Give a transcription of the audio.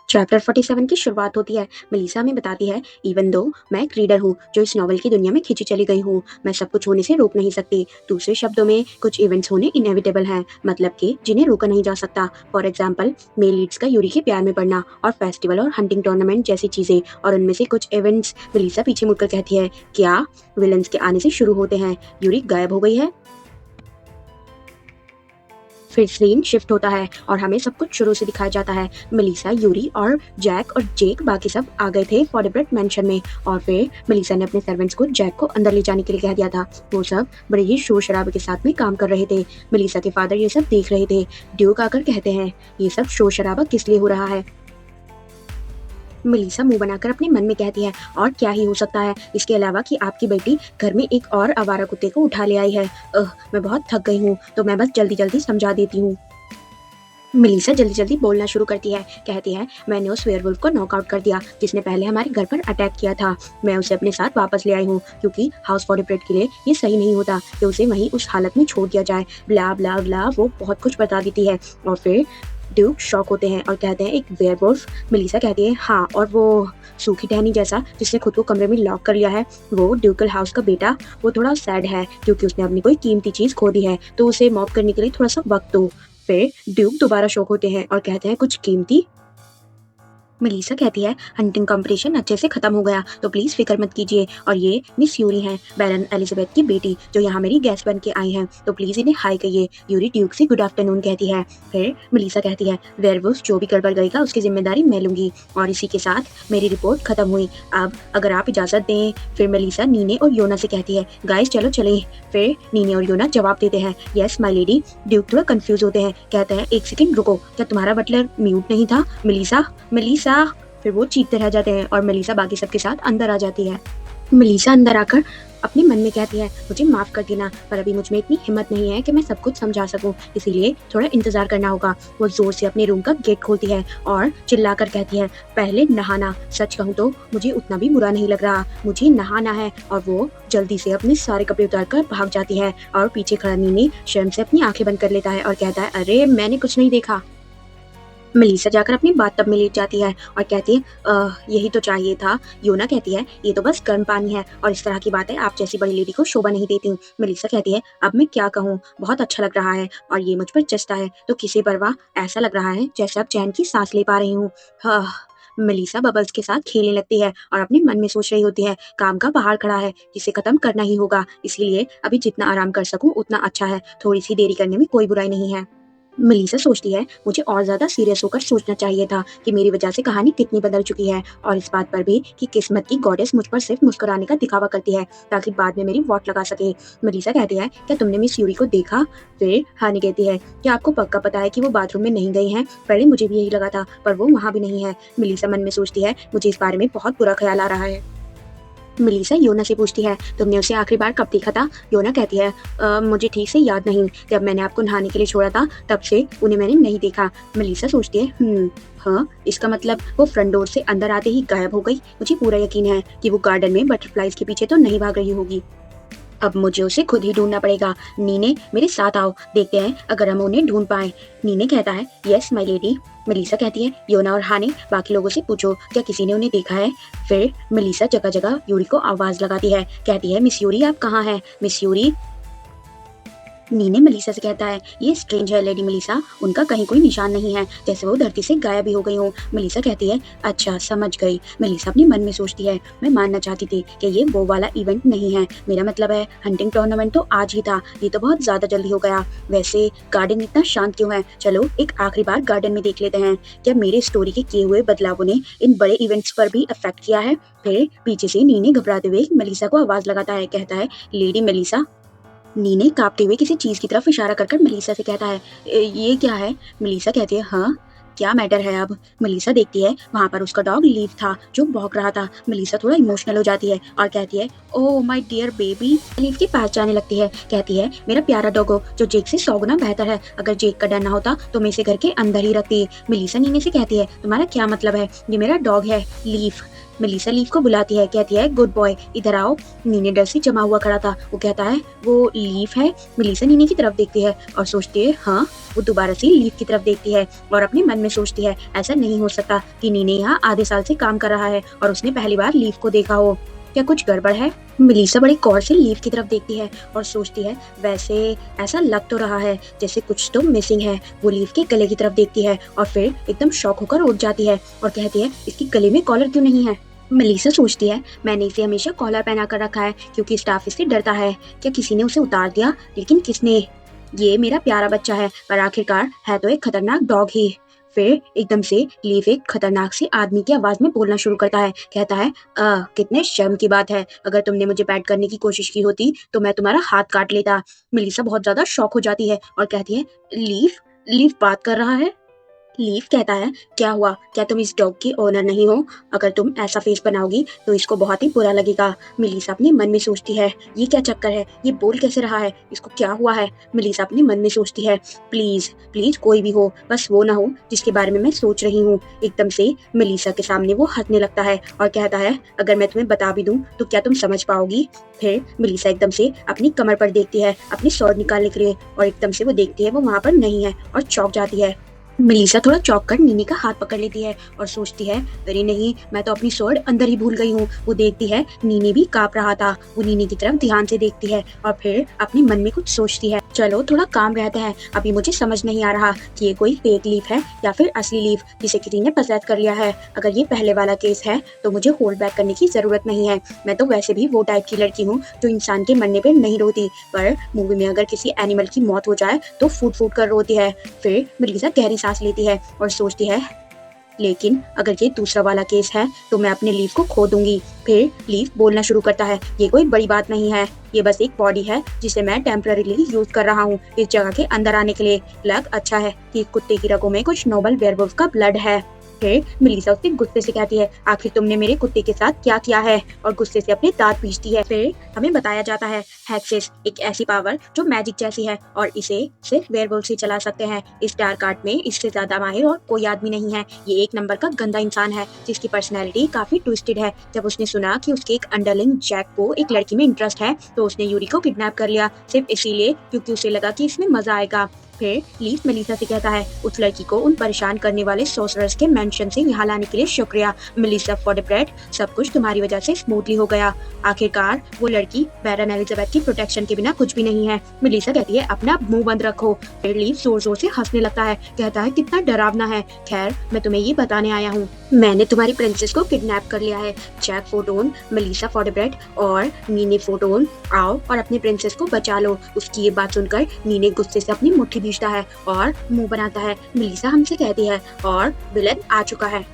Chapter 47 की शुरुआत होती है। मेलिसा हमें बताती है, इवन दो मैं एक रीडर हूँ जो इस नॉवल की दुनिया में खिंची चली गई हूँ, मैं सब कुछ होने से रोक नहीं सकती। दूसरे शब्दों में कुछ इवेंट्स होने इनएविटेबल हैं, मतलब कि जिन्हें रोका नहीं जा सकता। फॉर एग्जाम्पल, मेल लीड्स का यूरी के प्यार में पड़ना और फेस्टिवल और हंटिंग टूर्नामेंट जैसी चीजें। और उनमें से कुछ इवेंट्स मेलिसा पीछे मुड़कर कहती है, क्या विलन्स के आने से शुरू होते हैं? यूरी गायब हो गई है। फिर सीन शिफ्ट होता है और हमें सब कुछ शुरू से दिखाया जाता है। मेलिसा, यूरी और जैक और जेक बाकी सब आ गए थे फॉरेब्रेट मैंशन में, और फिर मेलिसा ने अपने सर्वेंट्स को जैक को अंदर ले जाने के लिए कह दिया था। वो सब बड़े ही शोर शराबे के साथ में काम कर रहे थे। मेलिसा के फादर ये सब देख रहे थे। ड्यूक आकर कहते हैं, ये सब शोर शराबा किस लिए हो रहा है? मेलिसा मुंह बनाकर अपने मन में कहती है, और क्या ही हो सकता है इसके अलावा कि आपकी बेटी घर में एक और आवारा कुत्ते को उठा ले आई है। मैं बहुत थक गई हूँ, तो मैं बस जल्दी जल्दी समझा देती हूँ। मेलिसा जल्दी जल्दी बोलना शुरू करती है। कहती है, मैंने उस वेयरवुल्फ को नॉकआउट कर दिया जिसने पहले हमारे घर पर अटैक किया था। मैं उसे अपने साथ वापस ले आई हूँ क्योंकि हाउस फॉरेब्रेट के लिए ये सही नहीं होता कि उसे वहीं उस हालत में छोड़ दिया जाए। ब्ला ब्ला ब्ला, वो बहुत कुछ बता देती है। और फिर ड्यूक शॉक होते हैं और कहते हैं, एक वेयरवुल्फ? मेलिसा कहती है, हाँ, और वो सूखी टहनी जैसा जिसने खुद को कमरे में लॉक कर लिया है, वो ड्यूकल हाउस का बेटा। वो थोड़ा सैड है क्योंकि उसने अपनी कोई कीमती चीज खो दी है, तो उसे मॉप करने के लिए थोड़ा सा वक्त दो। फिर ड्यूक दोबारा शॉक होते हैं और कहते हैं, कुछ कीमती? मेलिसा कहती है, हंटिंग कंपटीशन अच्छे से खत्म हो गया, तो प्लीज फिक्र मत कीजिए। और ये मिस यूरी हैं, बैरन एलिजाबेथ की बेटी, जो यहाँ मेरी गेस्ट बन के आई हैं, तो प्लीज इन्हें हाय कहिए। यूरी ड्यूक से गुड आफ्टरनून कहती है। फिर मेलिसा कहती है, वेयरवुल्फ जो भी गड़बड़ गएगा उसकी जिम्मेदारी मैं लूंगी। और इसी के साथ मेरी रिपोर्ट खत्म हुई। अब अगर आप इजाजत दें। फिर मेलिसा नीने और योना से कहती है, गाइस चलो चले। फिर नीने और योना जवाब देते हैं, यस माय लेडी। ड्यूक थोड़ा कंफ्यूज होते हैं, कहते हैं, एक सेकंड रुको, क्या तुम्हारा बटलर म्यूट नहीं था? Melissa, Melissa. फिर वो चीखते रह जाते हैं और मेलिसा बाकी सबके साथ अंदर आ जाती है। मेलिसा अंदर आकर अपने मन में कहती है, मुझे माफ कर देना, पर अभी मुझ में इतनी हिम्मत नहीं है कि मैं सब कुछ समझा सकूं, इसीलिए थोड़ा इंतजार करना होगा। वो जोर से अपने रूम का गेट खोलती है और चिल्लाकर कहती है, पहले नहाना। सच कहूं तो मुझे उतना भी बुरा नहीं लग रहा, मुझे नहाना है। और वो जल्दी से अपने सारे कपड़े उतारकर भाग जाती है और पीछे खड़ा नीने शर्म से अपनी आंखें बंद कर लेता है और कहता है, अरे मैंने कुछ नहीं देखा। मेलिसा जाकर अपनी बाथटब में लेट जाती है और कहती है, यही तो चाहिए था। योना कहती है, ये तो बस गर्म पानी है और इस तरह की बातें आप जैसी बड़ी लेडी को शोभा नहीं देती। मेलिसा कहती है, अब मैं क्या कहूँ, बहुत अच्छा लग रहा है और ये मुझ पर जचता है, तो किसी परवाह, ऐसा लग रहा है जैसे अब चैन की सांस ले पा रही हूँ। मेलिसा बबल्स के साथ खेलने लगती है और अपने मन में सोच रही होती है, काम का पहाड़ खड़ा है जिसे खत्म करना ही होगा, इसलिए अभी जितना आराम कर सकूं उतना अच्छा है, थोड़ी सी देरी करने में कोई बुराई नहीं है। मेलिसा सोचती है, मुझे और ज्यादा सीरियस होकर सोचना चाहिए था कि मेरी वजह से कहानी कितनी बदल चुकी है, और इस बात पर भी कि किस्मत की गॉडेस मुझ पर सिर्फ मुस्कुराने का दिखावा करती है ताकि बाद में मेरी वॉट लगा सके। मेलिसा कहती है, क्या तुमने मिस यूरी को देखा? फिर हानि कहती है, क्या आपको पक्का पता है कि वो बाथरूम में नहीं गई हैं? पहले मुझे भी यही लगा था, पर वो वहाँ भी नहीं है। मेलिसा मन में सोचती है, मुझे इस बारे में बहुत बुरा ख्याल आ रहा है। मेलिसा योना से पूछती है, तुमने उसे आखिरी बार कब देखा था? योना कहती है, मुझे ठीक से याद नहीं, जब मैंने आपको नहाने के लिए छोड़ा था तब से उन्हें मैंने नहीं देखा। मेलिसा सोचती है, हाँ, इसका मतलब वो फ्रंट डोर से अंदर आते ही गायब हो गई। मुझे पूरा यकीन है कि वो गार्डन में बटरफ्लाइज के पीछे तो नहीं भाग रही होगी। अब मुझे उसे खुद ही ढूंढना पड़ेगा। नीने, मेरे साथ आओ, देखते हैं अगर हम उन्हें ढूंढ पाए। नीने कहता है, यस माय लेडी। मेलिसा कहती है, योना और हाने, बाकी लोगों से पूछो, क्या किसी ने उन्हें देखा है? फिर मेलिसा जगह जगह यूरी को आवाज लगाती है, कहती है, मिस यूरी आप कहाँ हैं? Miss Yuri. नीने मेलिसा से कहता है, ये स्ट्रेंज है लेडी मेलिसा, उनका कहीं कोई निशान नहीं है, जैसे वो धरती से गायब ही हो गई हो। मेलिसा कहती है, अच्छा समझ गई। मेलिसा अपने मन में सोचती है, मैं मानना चाहती थी कि ये वो वाला इवेंट नहीं है, मेरा मतलब है हंटिंग टूर्नामेंट तो आज ही था, ये तो बहुत ज्यादा जल्दी हो गया। वैसे गार्डन इतना शांत क्यों है? चलो एक आखिरी बार गार्डन में देख लेते हैं, क्या मेरे स्टोरी के किए हुए बदलावों ने इन बड़े इवेंट्स पर भी अफेक्ट किया है? फिर पीछे से नीने घबराते हुए मेलिसा को आवाज लगाता है, कहता है, लेडी मेलिसा। नीने कांपते हुए किसी चीज की तरफ इशारा कर कर मेलिसा से कहता है, ये क्या है? मेलिसा कहती है, हाँ, क्या मैटर है अब? मेलिसा देखती है, वहां पर उसका डॉग लीव था जो भौंक रहा था। मेलिसा थोड़ा इमोशनल हो जाती है और कहती है, ओह माय डियर बेबी। लीव के पास जाने लगती है, कहती है, मेरा प्यारा डॉगो, जो जेक से 100 गुना बेहतर है। अगर जेक का डर ना होता तो मैं इसे घर के अंदर ही रखती। मेलिसा नीने से कहती है, तुम्हारा क्या मतलब है? ये मेरा डॉग है लीव। मेलिसा लीफ को बुलाती है, कहती है गुड बॉय इधर आओ। नीने डर से जमा हुआ खड़ा था। वो कहता है वो लीफ है। मेलिसा नीने की तरफ देखती है और सोचती है हाँ। वो दोबारा से लीफ की तरफ देखती है और अपने मन में सोचती है ऐसा नहीं हो सकता कि नीने यहाँ आधे साल से काम कर रहा है और उसने पहली बार लीफ को देखा हो। क्या कुछ गड़बड़ है? मेलिसा बड़ी गौर से लीफ की तरफ देखती है और सोचती है वैसे ऐसा लग तो रहा है जैसे कुछ तो मिसिंग है। वो लीफ के गले की तरफ देखती है और फिर एकदम शॉक होकर उठ जाती है और कहती है इसकी गले में कॉलर क्यों नहीं है? मेलिसा सोचती है मैंने इसे हमेशा कॉलर पहना कर रखा है क्योंकि स्टाफ इससे डरता है। क्या किसी ने उसे उतार दिया? लेकिन किसने? ये मेरा प्यारा बच्चा है पर आखिरकार है तो एक खतरनाक डॉग ही। फिर एकदम से लीफ एक खतरनाक सी आदमी की आवाज में बोलना शुरू करता है। कहता है कितने शर्म की बात है, अगर तुमने मुझे पैट करने की कोशिश की होती तो मैं तुम्हारा हाथ काट लेता। मेलिसा बहुत ज्यादा शॉक हो जाती है और कहती है लीफ लीफ बात कर रहा है? लीफ कहता है क्या हुआ, क्या तुम इस डॉग की ओनर नहीं हो? अगर तुम ऐसा फेस बनाओगी तो इसको बहुत ही बुरा लगेगा। मेलिसा अपने मन में सोचती है ये क्या चक्कर है, ये बोल कैसे रहा है, इसको क्या हुआ है? मेलिसा अपने मन में सोचती है प्लीज प्लीज कोई भी हो, बस वो ना हो जिसके बारे में मैं सोच रही हूँ। एकदम से मेलिसा के सामने वो हंसने लगता है और कहता है अगर मैं तुम्हें बता भी दूं तो क्या तुम समझ पाओगी? फिर मेलिसा एकदम से अपनी कमर पर देखती है अपनी स्वॉर्ड निकालने के लिए और एकदम से वो देखती है वो वहां पर नहीं है और चौंक जाती है। मेलिसा थोड़ा चौंक कर नीनी का हाथ पकड़ लेती है और सोचती है अरे नहीं, मैं तो अपनी स्वॉर्ड अंदर ही भूल गई हूँ। वो देखती है नीनी भी कांप रहा था। वो नीनी की तरफ ध्यान से देखती है और फिर अपने मन में कुछ सोचती है चलो थोड़ा काम रहते हैं, अभी मुझे समझ नहीं आ रहा कि ये कोई फेक लीफ है या फिर असली लीफ जिसे किसी ने पसंद कर लिया है। अगर ये पहले वाला केस है तो मुझे होल्ड बैक करने की जरूरत नहीं है। मैं तो वैसे भी वो टाइप की लड़की हूँ जो इंसान के मरने पर नहीं रोती, पर मूवी में अगर किसी एनिमल की मौत हो जाए तो फूट फूट कर रोती है। फिर मेलिसा गहरी सांस लेती है और सोचती है लेकिन अगर ये दूसरा वाला केस है तो मैं अपने लीफ को खो दूंगी। फिर लीफ बोलना शुरू करता है ये कोई बड़ी बात नहीं है, ये बस एक बॉडी है जिसे मैं टेम्पररीली यूज कर रहा हूँ इस जगह के अंदर आने के लिए। लग अच्छा है कि कुत्ते की रगों में कुछ नोबल वेयरवुल्फ का ब्लड है। फिर मेलिसा उससे गुस्से से कहती है आखिर तुमने मेरे कुत्ते के साथ क्या किया है, और गुस्से से अपने दांत पीसती है। फिर हमें बताया जाता है हेक्सेस एक ऐसी पावर जो मैजिक जैसी है और इसे सिर्फ वेयरवुल्फ ही चला सकते हैं। इस डार्क आर्ट में इससे ज्यादा माहिर और कोई आदमी नहीं है। ये एक नंबर का गंदा इंसान है जिसकी पर्सनैलिटी काफी ट्विस्टेड है। जब उसने सुना कि उसके एक अंडरलिंग जैक को एक लड़की में इंटरेस्ट है तो उसने यूरी को किडनैप कर लिया, सिर्फ इसीलिए क्योंकि उसे लगा कि इसमें मजा आएगा। फिर लीफ मेलिसा से कहता है उस लड़की को उन परेशान करने वाले सोर्सरर्स के मेंशन से यहाँ लाने के लिए शुक्रिया मेलिसा फॉर द ब्रेड, सब कुछ तुम्हारी वजह से स्मूथली हो गया। आखिरकार वो लड़की बैरन एलिजाबेथ की प्रोटेक्शन के बिना कुछ भी नहीं है। मेलिसा कहती है अपना मुंह बंद रखो। फिर लीफ जोर जोर से हंसने लगता है, कहता है कितना डरावना है। खैर मैं तुम्हें ये बताने आया हूँ, मैंने तुम्हारी प्रिंसेस को किडनैप कर लिया है। Jack Photon, Melissa for the bread और नीने फोटोन, आओ और अपनी प्रिंसेस को बचा लो। उसकी ये बात सुनकर नीने गुस्से से अपनी मुट्ठी भींचता है और मुंह बनाता है। मेलिसा हमसे कहती है और विलन आ चुका है।